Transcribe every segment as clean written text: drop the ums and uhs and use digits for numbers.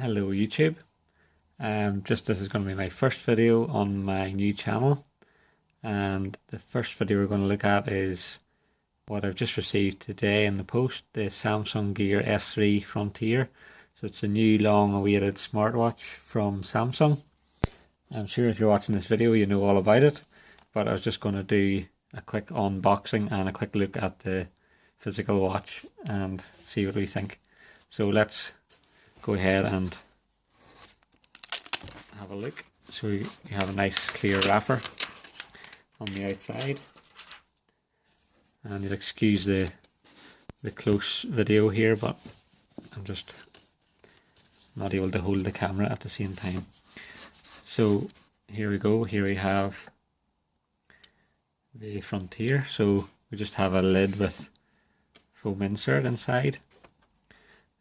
Hello YouTube. Just this is going to be my first video on my new channel, and the first video we're going to look at is what I've just received today in the post, the Samsung Gear S3 Frontier. So it's a new long-awaited smartwatch from Samsung. I'm sure if you're watching this video you know all about it, but I was just going to do a quick unboxing and a quick look at the physical watch and see what we think. So let's go ahead and have a look. So you have a nice clear wrapper on the outside, and you'll excuse the close video here, but I'm just not able to hold the camera at the same time. So here we go. Here we have the Frontier. So we just have a lid with foam insert inside,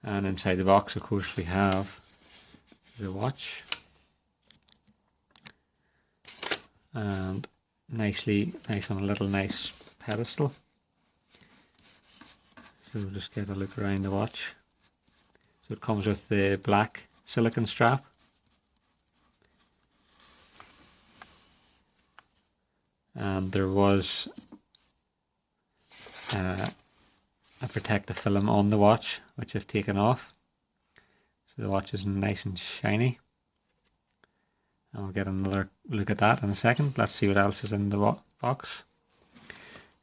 and inside the box of course we have the watch, and nice on a little nice pedestal. So just get a look around the watch. So it comes with the black silicone strap, and there was a protective film on the watch which I've taken off, so the watch is nice and shiny. And we'll get another look at that in a second. Let's see what else is in the box.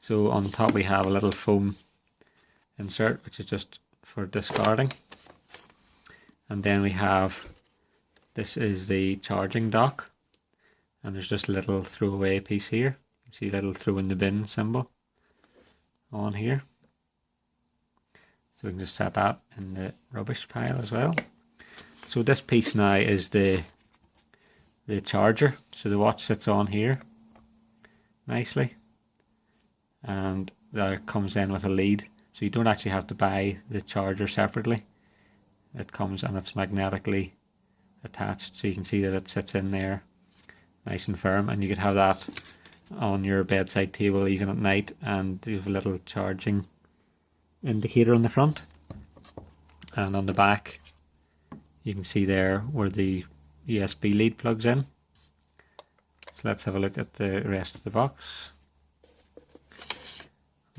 So on top we have a little foam insert which is just for discarding, and then we have, this is the charging dock, and there's just a little throwaway piece here. You see a little throw in the bin symbol on here, so we can just set that in the rubbish pile as well. So this piece now is the charger. So the watch sits on here nicely, and that comes in with a lead, so you don't actually have to buy the charger separately. It comes and it's magnetically attached, so you can see that it sits in there nice and firm, and you could have that on your bedside table even at night, and you have a little charging indicator on the front. And on the back you can see there where the USB lead plugs in. So let's have a look at the rest of the box.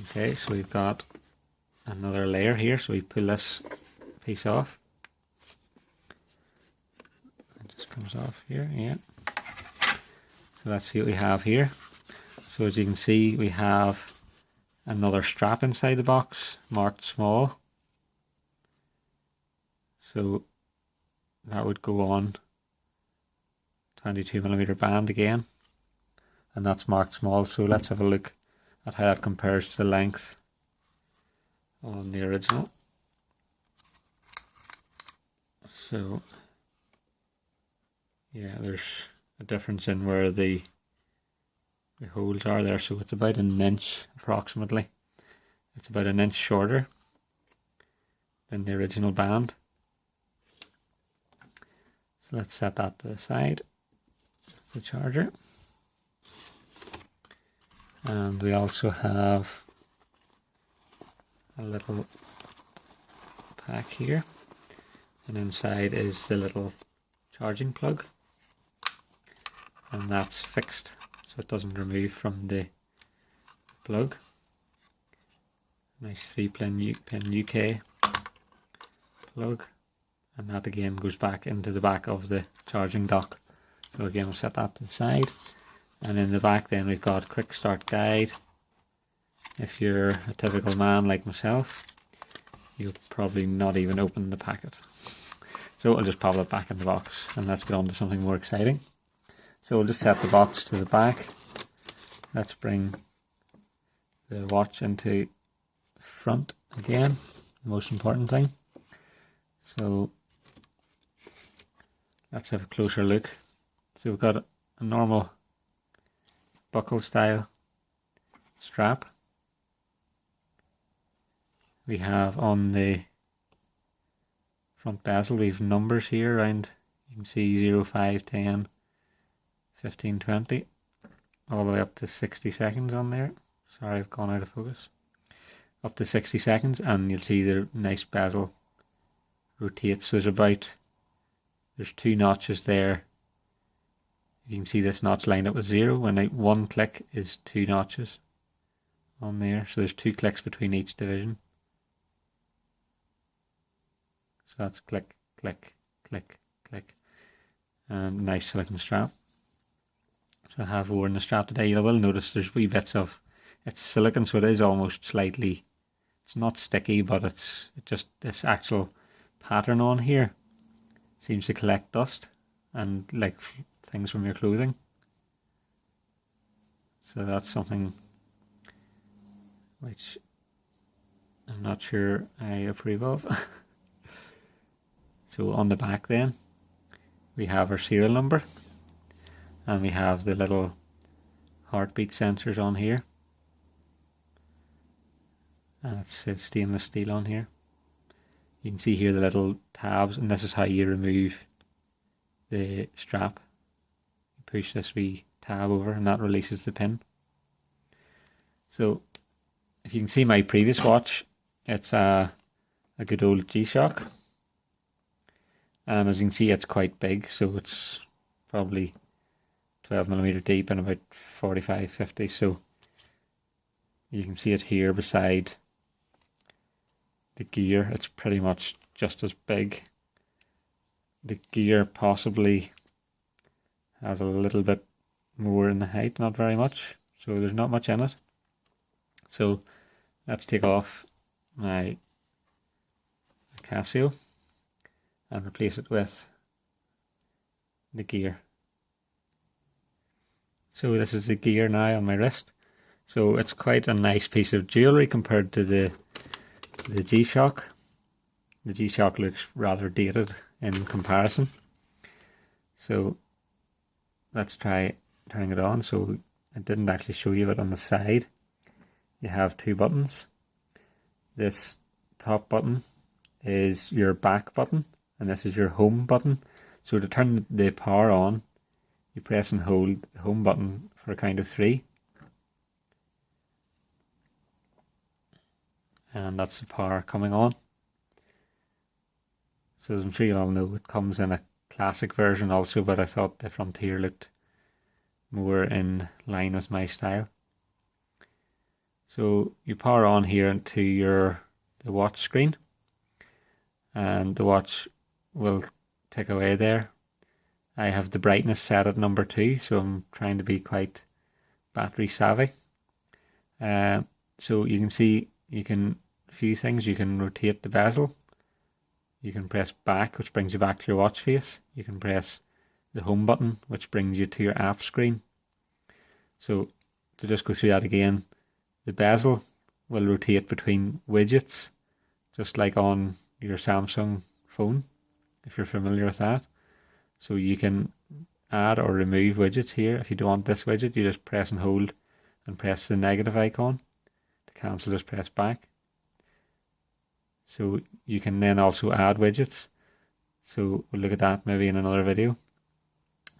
Okay, so we've got another layer here, so we pull this piece off. It just comes off here, yeah. So let's see what we have here. So as you can see, we have another strap inside the box marked small. So that would go on 22mm band again, and that's marked small. So let's have a look at how that compares to the length on the original. So yeah, there's a difference in where the holes are there, so it's about an inch approximately. It's about an inch shorter than the original band. So let's set that to the side, the charger. And we also have a little pack here, and inside is the little charging plug, and that's fixed so it doesn't remove from the plug. Nice 3-pin UK plug, and that again goes back into the back of the charging dock. So again, we'll set that to the side, and in the back then we've got a quick start guide. If you're a typical man like myself, you'll probably not even open the packet. So I'll just pop it back in the box, and let's get on to something more exciting. So we'll just set the box to the back. Let's bring the watch into front again, the most important thing. So let's have a closer look. So we've got a normal buckle style strap. We have on the front bezel, we've numbers here around, you can see 0, 5, 10, 15, 20, all the way up to 60 seconds on there. Sorry, I've gone out of focus. Up to 60 seconds, and you'll see the nice bezel rotates. So there's about there's 2 notches there. You can see this notch lined up with 0. When one click is 2 notches on there. So there's 2 clicks between each division. So that's click, click, click, click. And nice selecting strap. So I have over in the strap today. You will notice there's wee bits of, it's silicone, so it is almost slightly, it's not sticky, but it's just this actual pattern on here seems to collect dust and like things from your clothing. So that's something which I'm not sure I approve of. So on the back then we have our serial number, and we have the little heartbeat sensors on here, and it says stainless steel on here. You can see here the little tabs, and this is how you remove the strap. You push this wee tab over and that releases the pin. So if you can see my previous watch, it's a good old G-Shock, and as you can see it's quite big, so it's probably 12mm deep and about 45-50, so you can see it here beside the gear. It's pretty much just as big. The gear possibly has a little bit more in the height, not very much, so there's not much in it. So let's take off my Casio and replace it with the gear. So this is the gear now on my wrist. So it's quite a nice piece of jewellery compared to the G-Shock. The G-Shock looks rather dated in comparison. So let's try turning it on. So I didn't actually show you it on the side. You have 2 buttons. This top button is your back button, and this is your home button. So to turn the power on, you press and hold the home button for a count of 3. And that's the power coming on. So as I'm sure you all know, it comes in a classic version also, but I thought the Frontier looked more in line with my style. So you power on here to the watch screen, and the watch will tick away there. I have the brightness set at number 2, so I'm trying to be quite battery savvy. So you can see a few things. You can rotate the bezel. You can press back, which brings you back to your watch face. You can press the home button, which brings you to your app screen. So to just go through that again, the bezel will rotate between widgets, just like on your Samsung phone, if you're familiar with that. So you can add or remove widgets here. If you don't want this widget, you just press and hold and press the negative icon. To cancel, just press back. So you can then also add widgets. So we'll look at that maybe in another video.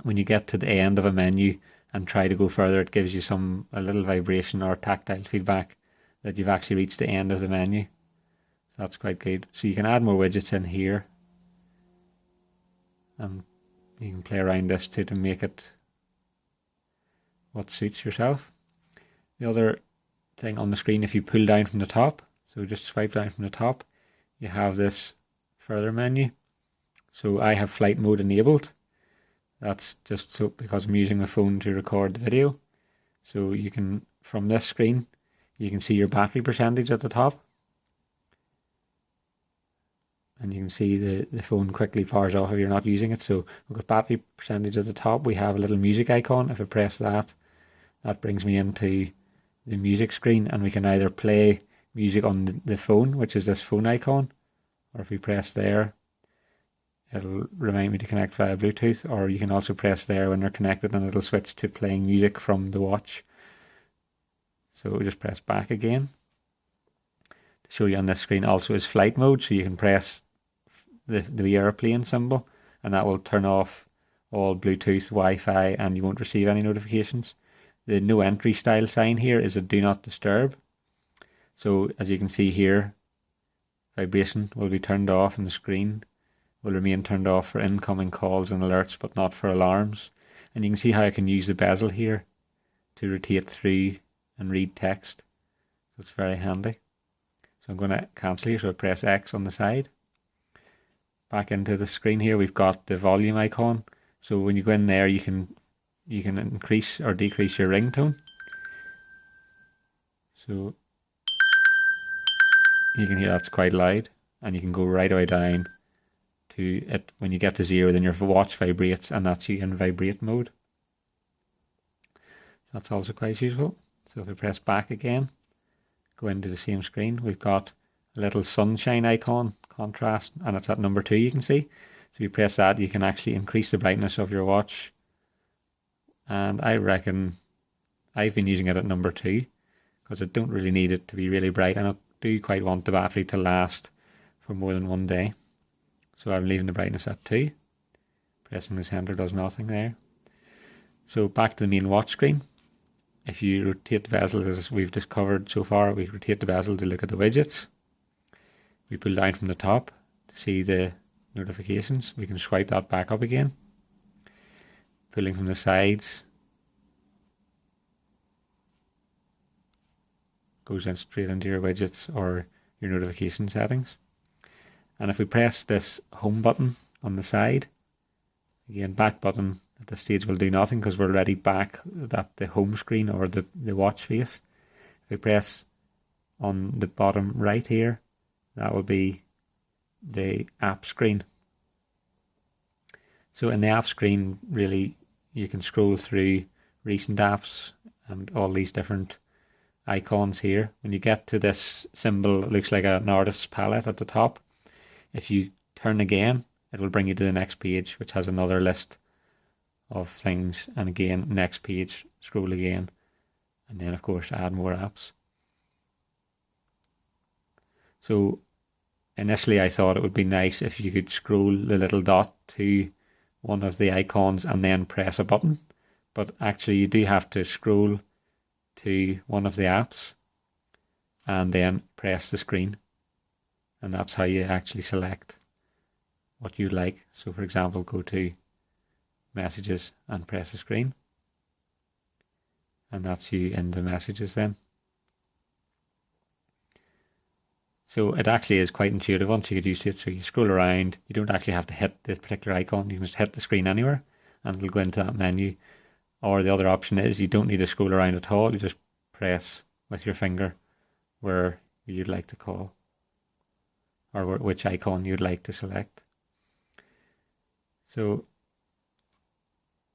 When you get to the end of a menu and try to go further, it gives you a little vibration or tactile feedback that you've actually reached the end of the menu. So that's quite good. So you can add more widgets in here, and you can play around this to make it what suits yourself. The other thing on the screen, if you pull down from the top, so just swipe down from the top, you have this further menu. So I have flight mode enabled. That's just so because I'm using my phone to record the video. So you can, from this screen, you can see your battery percentage at the top. And you can see the phone quickly powers off if you're not using it. So we've got battery percentage at the top. We have a little music icon. If I press that, that brings me into the music screen, and we can either play music on the phone, which is this phone icon, or if we press there, it'll remind me to connect via Bluetooth, or you can also press there when they're connected and it'll switch to playing music from the watch. So we'll just press back again. To show you on this screen also is flight mode, so you can press the airplane symbol and that will turn off all Bluetooth, Wi-Fi, and you won't receive any notifications. The no entry style sign here is a do not disturb. So as you can see here, vibration will be turned off on the screen will remain turned off for incoming calls and alerts, but not for alarms. And you can see how I can use the bezel here to rotate through and read text. So it's very handy. So I'm going to cancel here, so I press X on the side. Back into the screen here, we've got the volume icon. So when you go in there, you can increase or decrease your ringtone. So you can hear that's quite loud, and you can go right away down to it. When you get to 0, then your watch vibrates, and that's you in vibrate mode. So that's also quite useful. So if we press back again, go into the same screen, we've got a little sunshine icon, contrast, and it's at number 2, you can see. So if you press that, you can actually increase the brightness of your watch. And I reckon I've been using it at number 2 because I don't really need it to be really bright, and I do quite want the battery to last for more than one day. So I'm leaving the brightness at 2. Pressing the center does nothing there. So back to the main watch screen. If you rotate the bezel, as we've just covered so far, we rotate the bezel to look at the widgets. We pull down from the top to see the notifications. We can swipe that back up again. Pulling from the sides goes in straight into your widgets or your notification settings. And if we press this home button on the side, again, back button at this stage will do nothing because we're already back at the home screen or the watch face. If we press on the bottom right here, that will be the app screen. So in the app screen, really, you can scroll through recent apps and all these different icons here. When you get to this symbol, it looks like an artist's palette at the top. If you turn again, it will bring you to the next page, which has another list of things. And again, next page, scroll again, and then of course add more apps. So initially I thought it would be nice if you could scroll the little dot to one of the icons and then press a button, but actually you do have to scroll to one of the apps and then press the screen, and that's how you actually select what you like. So for example, go to messages and press the screen, and that's you in the messages then. So it actually is quite intuitive once you get used to it. So you scroll around, you don't actually have to hit this particular icon, you can just hit the screen anywhere and it'll go into that menu. Or the other option is you don't need to scroll around at all, you just press with your finger where you'd like to call, or which icon you'd like to select. So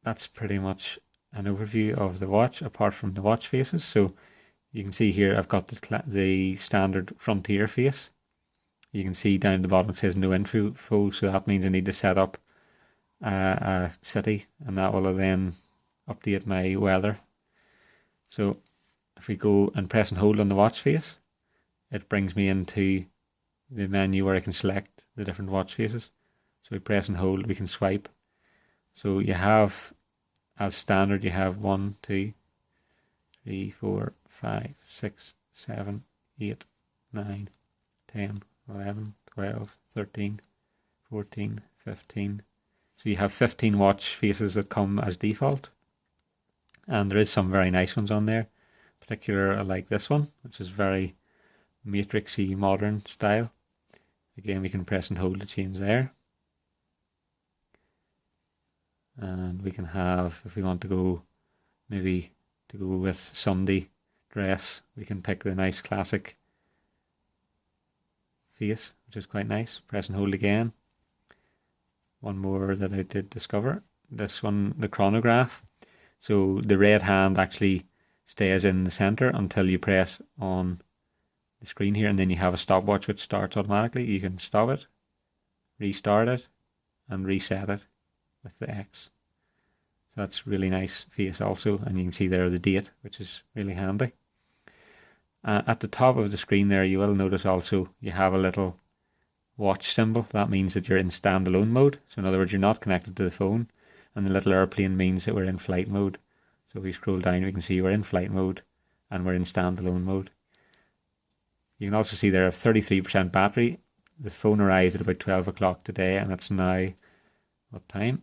that's pretty much an overview of the watch apart from the watch faces. So you can see here I've got the standard Frontier face. You can see down at the bottom it says no info, so that means I need to set up a city, and that will then update my weather. So if we go and press and hold on the watch face, it brings me into the menu where I can select the different watch faces. So we press and hold, we can swipe. So you have, as standard, you have 1, 2, 3, 4, 5, 6, 7, 8, 9, 10, 11, 12, 13, 14, 15. So you have 15 watch faces that come as default. And there is some very nice ones on there. Particular like this one, which is very matrixy modern style. Again, we can press and hold to change there. And we can have, if we want to go, maybe to go with Sunday dress, we can pick the nice classic face, which is quite nice. Press and hold again. One more that I did discover, this one, the chronograph. So the red hand actually stays in the center until you press on the screen here, and then you have a stopwatch which starts automatically. You can stop it, restart it, and reset it with the X. So that's really nice face also, and you can see there the date, which is really handy. At the top of the screen there, you will notice also you have a little watch symbol. That means that you're in standalone mode. So in other words, you're not connected to the phone, and the little airplane means that we're in flight mode. So if we scroll down, we can see we're in flight mode and we're in standalone mode. You can also see there I have 33% battery. the phone arrived at about 12 o'clock today, and it's now, what time?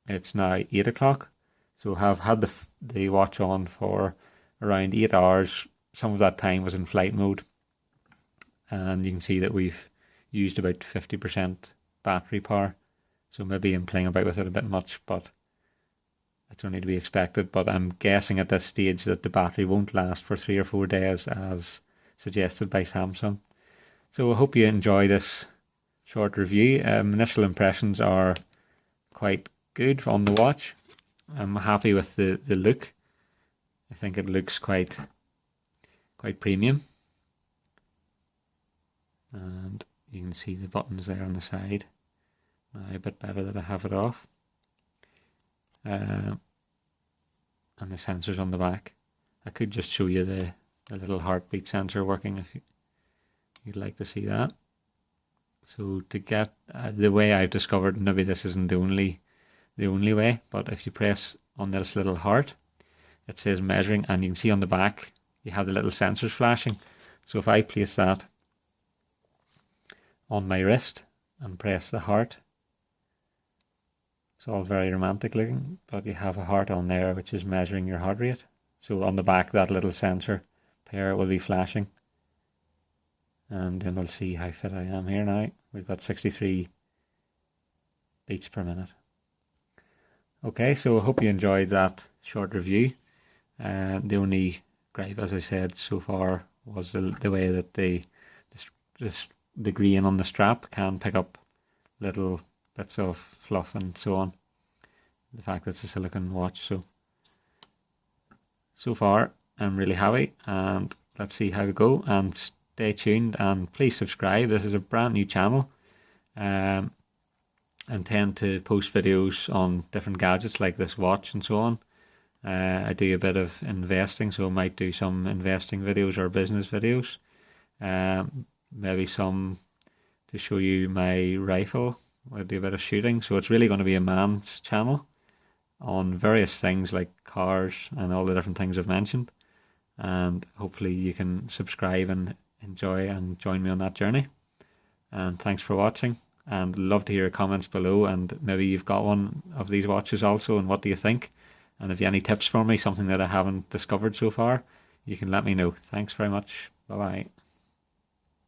It's now 8 o'clock. So have had the watch on for around 8 hours. Some of that time was in flight mode, and you can see that we've used about 50% battery power. So maybe I'm playing about with it a bit much, but it's only to be expected. But I'm guessing at this stage that the battery won't last for 3 or 4 days as suggested by Samsung. So I hope you enjoy this short review. Initial impressions are quite good on the watch. I'm happy with the look. I think it looks quite premium. And you can see the buttons there on the side. Now a bit better that I have it off. And the sensors on the back. I could just show you the little heartbeat sensor working if you'd like to see that. So to get the way I've discovered, maybe this isn't the only way, but if you press on this little heart, it says measuring, and you can see on the back you have the little sensors flashing. So if I place that on my wrist and press the heart, it's all very romantic looking, but you have a heart on there which is measuring your heart rate. So on the back, that little sensor pair will be flashing, and then we'll see how fit I am here now. We've got 63 beats per minute. Okay, so I hope you enjoyed that short review. The only gripe, as I said so far, was the way that the grain on the strap can pick up little bits of fluff and so on. The fact that it's a silicone watch. So far I'm really happy, and let's see how we go, and stay tuned and please subscribe. This is a brand new channel. Intend to post videos on different gadgets like this watch and so on. I do a bit of investing, so I might do some investing videos or business videos. Maybe some to show you my rifle. I do a bit of shooting, so it's really going to be a man's channel on various things like cars and all the different things I've mentioned. And hopefully you can subscribe and enjoy and join me on that journey. And thanks for watching, and love to hear your comments below, and maybe you've got one of these watches also, and what do you think? And if you have any tips for me, something that I haven't discovered so far, you can let me know. Thanks very much. Bye bye.